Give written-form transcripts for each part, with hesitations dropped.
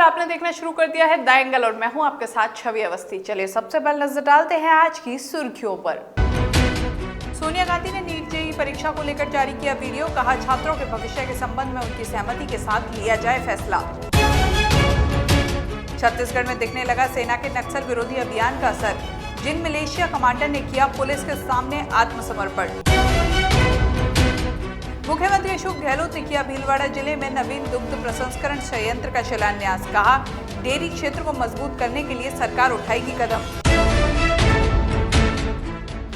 आपने देखना शुरू कर दिया है द एंगल और मैं हूं आपके साथ छवि अवस्थी। चलिए सबसे पहले नजर डालते हैं आज की सुर्खियों पर। सोनिया गांधी ने नीट जेईई परीक्षा को लेकर जारी किया वीडियो, कहा छात्रों के भविष्य के संबंध में उनकी सहमति के साथ लिया जाए फैसला। छत्तीसगढ़ में दिखने लगा सेना के नक्सल विरोधी अभियान का असर, जिन मलेशिया कमांडर ने किया पुलिस के सामने आत्मसमर्पण। मुख्यमंत्री अशोक गहलोत ने किया भीलवाड़ा जिले में नवीन दुग्ध प्रसंस्करण संयंत्र का शिलान्यास, कहा डेयरी क्षेत्र को मजबूत करने के लिए सरकार उठाएगी कदम।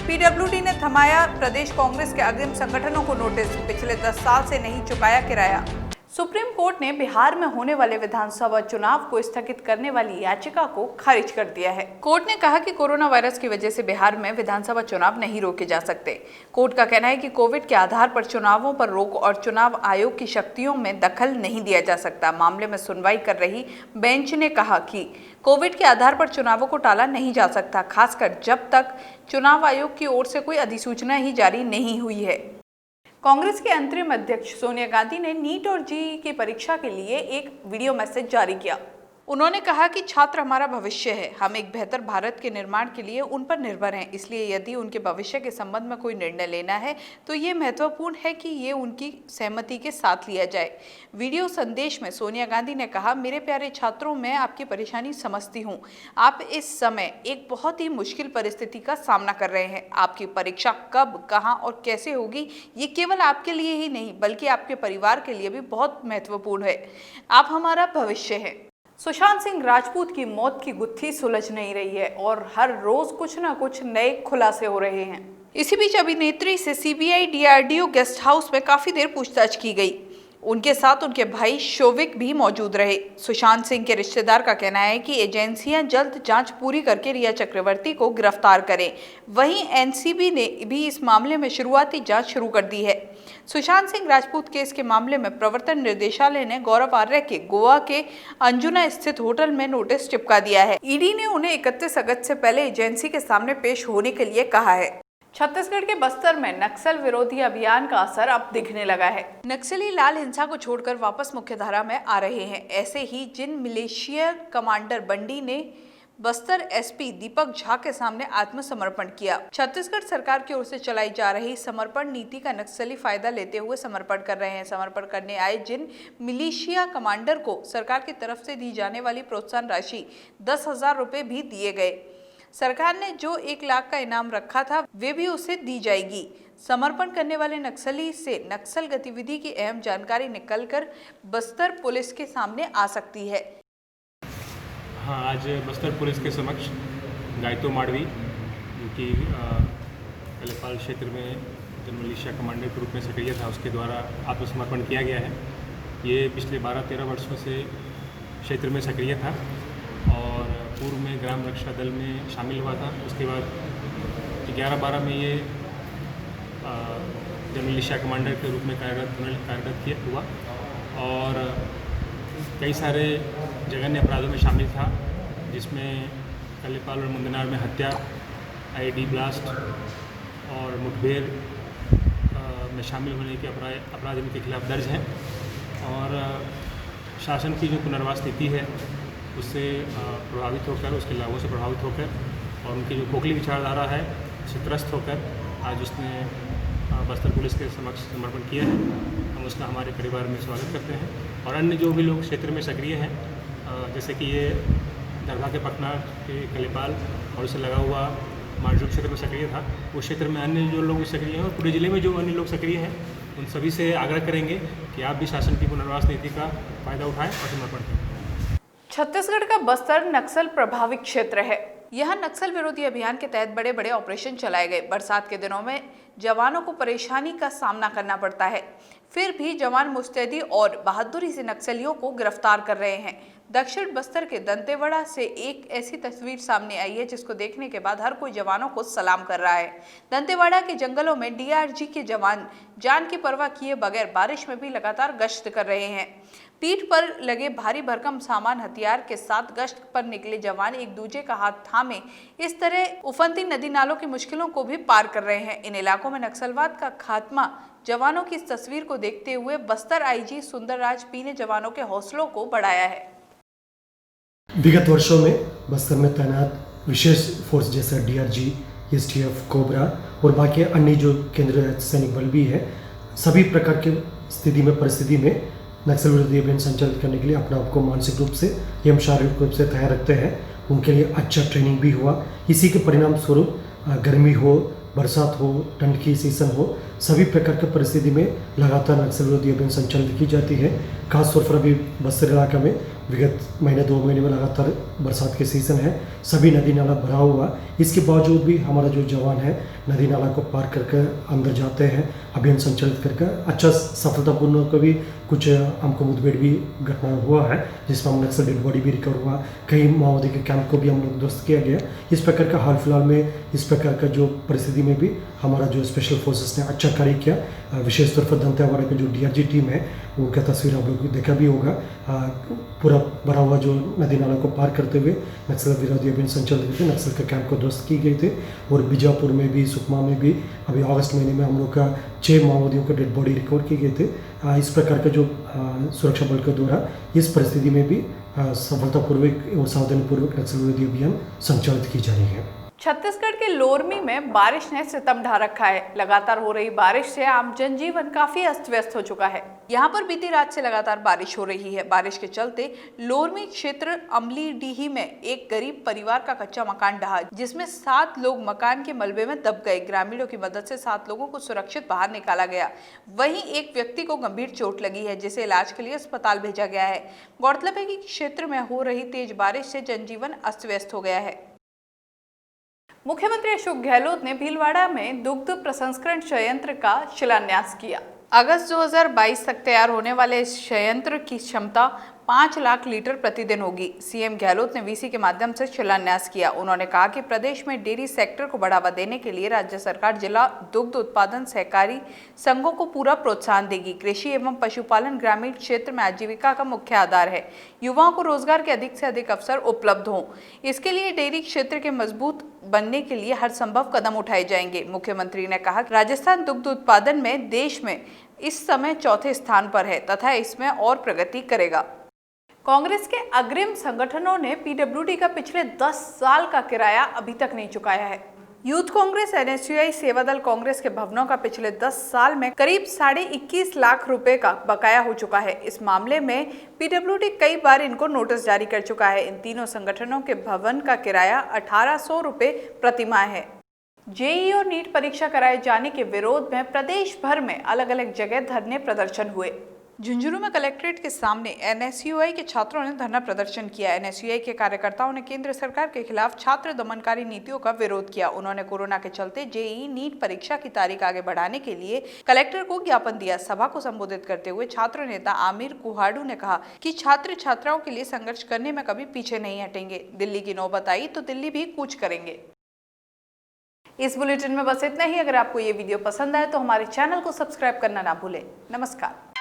पीडब्ल्यूडी ने थमाया प्रदेश कांग्रेस के अग्रिम संगठनों को नोटिस, पिछले 10 साल से नहीं चुकाया किराया। सुप्रीम कोर्ट ने बिहार में होने वाले विधानसभा चुनाव को स्थगित करने वाली याचिका को खारिज कर दिया है। कोर्ट ने कहा कि कोरोना वायरस की वजह से बिहार में विधानसभा चुनाव नहीं रोके जा सकते। कोर्ट का कहना है कि कोविड के आधार पर चुनावों पर रोक और चुनाव आयोग की शक्तियों में दखल नहीं दिया जा सकता। मामले में सुनवाई कर रही बेंच ने कहा कि कोविड के आधार पर चुनावों को टाला नहीं जा सकता, खासकर जब तक चुनाव आयोग की ओर से कोई अधिसूचना ही जारी नहीं हुई है। कांग्रेस के अंतरिम अध्यक्ष सोनिया गांधी ने नीट और जेईई की परीक्षा के लिए एक वीडियो मैसेज जारी किया। उन्होंने कहा कि छात्र हमारा भविष्य है, हम एक बेहतर भारत के निर्माण के लिए उन पर निर्भर हैं, इसलिए यदि उनके भविष्य के संबंध में कोई निर्णय लेना है तो ये महत्वपूर्ण है कि ये उनकी सहमति के साथ लिया जाए। वीडियो संदेश में सोनिया गांधी ने कहा, मेरे प्यारे छात्रों, मैं आपकी परेशानी समझती हूँ। आप इस समय एक बहुत ही मुश्किल परिस्थिति का सामना कर रहे हैं। आपकी परीक्षा कब, कहाँ और कैसे होगी, ये केवल आपके लिए ही नहीं बल्कि आपके परिवार के लिए भी बहुत महत्वपूर्ण है। आप हमारा भविष्य है। सुशांत सिंह राजपूत की मौत की गुत्थी सुलझ नहीं रही है और हर रोज कुछ न कुछ नए खुलासे हो रहे हैं। इसी बीच अभिनेत्री से सीबीआई डीआरडीओ गेस्ट हाउस में काफी देर पूछताछ की गई। उनके साथ उनके भाई शोविक भी मौजूद रहे। सुशांत सिंह के रिश्तेदार का कहना है कि एजेंसियां जल्द जांच पूरी करके रिया चक्रवर्ती को गिरफ्तार करें। वहीं एनसीबी ने भी इस मामले में शुरुआती जांच शुरू कर दी है। सुशांत सिंह राजपूत केस के मामले में प्रवर्तन निर्देशालय ने गौरव आर्य के गोवा के अंजुना स्थित होटल में नोटिस चिपका दिया है। ईडी ने उन्हें 31 अगस्त से पहले एजेंसी के सामने पेश होने के लिए कहा है। छत्तीसगढ़ के बस्तर में नक्सल विरोधी अभियान का असर अब दिखने लगा है। नक्सली लाल हिंसा को छोड़कर वापस मुख्यधारा में आ रहे हैं। ऐसे ही जिन मलेशिया कमांडर बंडी ने बस्तर एसपी दीपक झा के सामने आत्मसमर्पण किया। छत्तीसगढ़ सरकार की ओर से चलाई जा रही समर्पण नीति का नक्सली फायदा लेते हुए समर्पण कर रहे हैं। समर्पण करने आए जिन मिलिशिया कमांडर को सरकार की तरफ से दी जाने वाली प्रोत्साहन राशि 10,000 रुपए भी दिए गए। सरकार ने जो 1 लाख का इनाम रखा था वे भी उसे दी जाएगी। समर्पण करने वाले नक्सली से नक्सल गतिविधि की अहम जानकारी निकलकर बस्तर पुलिस के सामने आ सकती है। हाँ, आज बस्तर पुलिस के समक्ष गायतो माड़वी, जो कि कलेपाल क्षेत्र में जो मलेशिया कमांडर के रूप में सक्रिय था, उसके द्वारा आत्मसमर्पण किया गया है। ये पिछले 12-13 वर्षों से क्षेत्र में सक्रिय था और पूर्व में ग्राम रक्षा दल में शामिल हुआ था। उसके बाद 11-12 में ये जब मलेशिया कमांडर के रूप में कार्यरत हुआ और कई सारे जघन्य अपराधों में शामिल था, जिसमें कलेपाल और मुंदनार में हत्या, आईडी ब्लास्ट और मुठभेड़ में शामिल होने के अपराध इनके खिलाफ दर्ज हैं। और शासन की जो पुनर्वास नीति है उससे प्रभावित होकर, उसके लाभों से प्रभावित होकर और उनकी जो खोखली विचारधारा है उससे त्रस्त होकर आज उसने बस्तर पुलिस के समक्ष समर्पण किया है। हम उसका हमारे परिवार में स्वागत करते हैं। और अन्य जो भी लोग क्षेत्र में सक्रिय हैं, जैसे कि ये दरभा के पटना के कलेपाल और उससे लगा हुआ मारजू क्षेत्र में सक्रिय था, उस क्षेत्र में अन्य जो लोग सक्रिय हैं और पूरे जिले में जो अन्य लोग सक्रिय हैं, उन सभी से आग्रह करेंगे कि आप भी शासन की पुनर्वास नीति का फायदा उठाएं और समर्पण करें। छत्तीसगढ़ का बस्तर नक्सल प्रभावित क्षेत्र है। यहाँ नक्सल विरोधी अभियान के तहत बड़े बड़े ऑपरेशन चलाए गए। बरसात के दिनों में जवानों को परेशानी का सामना करना पड़ता है, फिर भी जवान मुस्तैदी और बहादुरी से नक्सलियों को गिरफ्तार कर रहे हैं। दक्षिण बस्तर के दंतेवाड़ा से एक ऐसी तस्वीर सामने आई है जिसको देखने के बाद हर कोई जवानों को सलाम कर रहा है। दंतेवाड़ा के जंगलों में डीआरजी के जवान जान की परवाह किए बगैर बारिश में भी लगातार गश्त कर रहे हैं। पीठ पर लगे भारी भरकम सामान हथियार के साथ गश्त पर निकले जवान एक दूसरे का हाथ थामे इस तरह उफनती नदी नालों की मुश्किलों को भी पार कर रहे हैं। इन इलाकों में नक्सलवाद का खात्मा जवानों की इस तस्वीर को देखते हुए बस्तर आईजी सुंदरराज पी ने जवानों के हौसलों को बढ़ाया है। विगत वर्षों में बस्तर में तैनात विशेष फोर्स जैसा डीआरजी, एसटीएफ, कोबरा और बाकी अन्य जो केंद्रीय सैनिक बल भी है, सभी प्रकार की परिस्थिति में नक्सल विरोधी अभियान संचालित करने के लिए अपने आप को मानसिक रूप से एवं शारीरिक रूप से तैयार रखते हैं। उनके लिए अच्छा ट्रेनिंग भी हुआ। इसी के परिणाम स्वरूप गर्मी हो, बरसात हो, ठंड की सीजन हो, सभी प्रकार की परिस्थिति में लगातार नक्सल विरोधी अभियान संचालित की जाती है। खासतौर पर अभी बस्तर इलाका में विगत महीने 2 महीने में लगातार बरसात की सीज़न है, सभी नदी नाला भरा हुआ। इसके बावजूद भी हमारा जो जवान है नदी नाला को पार करके अंदर जाते हैं, अभियान संचालित करके अच्छा सफलतापूर्ण कभी कुछ हमको मुठभेड़ भी घटना हुआ है, जिसमें हम नक्सल डेड बॉडी भी रिकवर हुआ। कई माओवादी के कैंप को भी हम लोग ध्वस्त किया गया। इस प्रकार का हाल फिलहाल में इस प्रकार का जो परिस्थिति में भी हमारा जो स्पेशल फोर्सेस ने अच्छा कार्य किया। विशेष तौर पर दंतेवाड़ा की जो डीआरजी टीम है, उनका तस्वीर आप लोग देखा भी होगा। पूरा भरा हुआ जो नदी नाला को पार करते हुए नक्सल विरोधी अभियान संचालित करके नक्सल के कैंप को ध्वस्त की गई थे। और बीजापुर में भी, सुकमा में भी अभी अगस्त महीने में हम लोग का 6 माओवादियों का डेड बॉडी रिकवर की गई थे। इस प्रकार का जो सुरक्षा बल के द्वारा इस परिस्थिति में भी सफलतापूर्वक और सावधानीपूर्वक नक्सल विरोधी अभियान संचालित की जा रही है। छत्तीसगढ़ के लोरमी में बारिश ने सितम ढा रखा है। लगातार हो रही बारिश से आम जनजीवन काफी अस्त व्यस्त हो चुका है। यहाँ पर बीती रात से लगातार बारिश हो रही है। बारिश के चलते लोरमी क्षेत्र अमलीडीही में एक गरीब परिवार का कच्चा मकान ढहा, जिसमें 7 लोग मकान के मलबे में दब गए। ग्रामीणों की मदद से 7 लोगों को सुरक्षित बाहर निकाला गया। वहीं एक व्यक्ति को गंभीर चोट लगी है, जिसे इलाज के लिए अस्पताल भेजा गया है। गौरतलब है कि क्षेत्र में हो रही तेज बारिश से जनजीवन अस्त व्यस्त हो गया है। मुख्यमंत्री अशोक गहलोत ने भीलवाड़ा में दुग्ध प्रसंस्करण संयंत्र का शिलान्यास किया। अगस्त 2022 तक तैयार होने वाले इस संयंत्र की क्षमता 5 लाख लीटर प्रतिदिन होगी। सीएम गहलोत ने वीसी के माध्यम से शिलान्यास किया। उन्होंने कहा कि प्रदेश में डेयरी सेक्टर को बढ़ावा देने के लिए राज्य सरकार जिला दुग्ध उत्पादन सहकारी संघों को पूरा प्रोत्साहन देगी। कृषि एवं पशुपालन ग्रामीण क्षेत्र में आजीविका का मुख्य आधार है। युवाओं को रोजगार के अधिक से अधिक अवसर उपलब्ध हों, इसके लिए डेयरी क्षेत्र के मजबूत बनने के लिए हर संभव कदम उठाए जाएंगे। मुख्यमंत्री ने कहा कि राजस्थान दुग्ध उत्पादन में देश में इस समय 4थे स्थान पर है तथा इसमें और प्रगति करेगा। कांग्रेस के अग्रिम संगठनों ने पीडब्ल्यूडी का पिछले 10 साल का किराया अभी तक नहीं चुकाया है। यूथ कांग्रेस, एनएसयूआई, सेवादल कांग्रेस के भवनों का पिछले 10 साल में करीब 21.5 लाख रुपए का बकाया हो चुका है। इस मामले में पीडब्ल्यूडी कई बार इनको नोटिस जारी कर चुका है। इन तीनों संगठनों के भवन का किराया 1800 रुपए प्रतिमाह है। जेईई और नीट परीक्षा कराए जाने के विरोध में प्रदेश भर में अलग अलग जगह धरने प्रदर्शन हुए। झुंझुनू में कलेक्ट्रेट के सामने एनएसयूआई के छात्रों ने धरना प्रदर्शन किया। एनएसयूआई के कार्यकर्ताओं ने केंद्र सरकार के खिलाफ छात्र दमनकारी नीतियों का विरोध किया। उन्होंने कोरोना के चलते जेईई नीट परीक्षा की तारीख आगे बढ़ाने के लिए कलेक्टर को ज्ञापन दिया। सभा को संबोधित करते हुए छात्र नेता आमिर कुहाड़ू ने कहा कि छात्र छात्राओं के लिए संघर्ष करने में कभी पीछे नहीं हटेंगे। दिल्ली की नौबत आई तो दिल्ली भी कूच करेंगे। इस बुलेटिन में बस इतना ही। अगर आपको ये वीडियो पसंद आए तो हमारे चैनल को सब्सक्राइब करना ना भूलें। नमस्कार।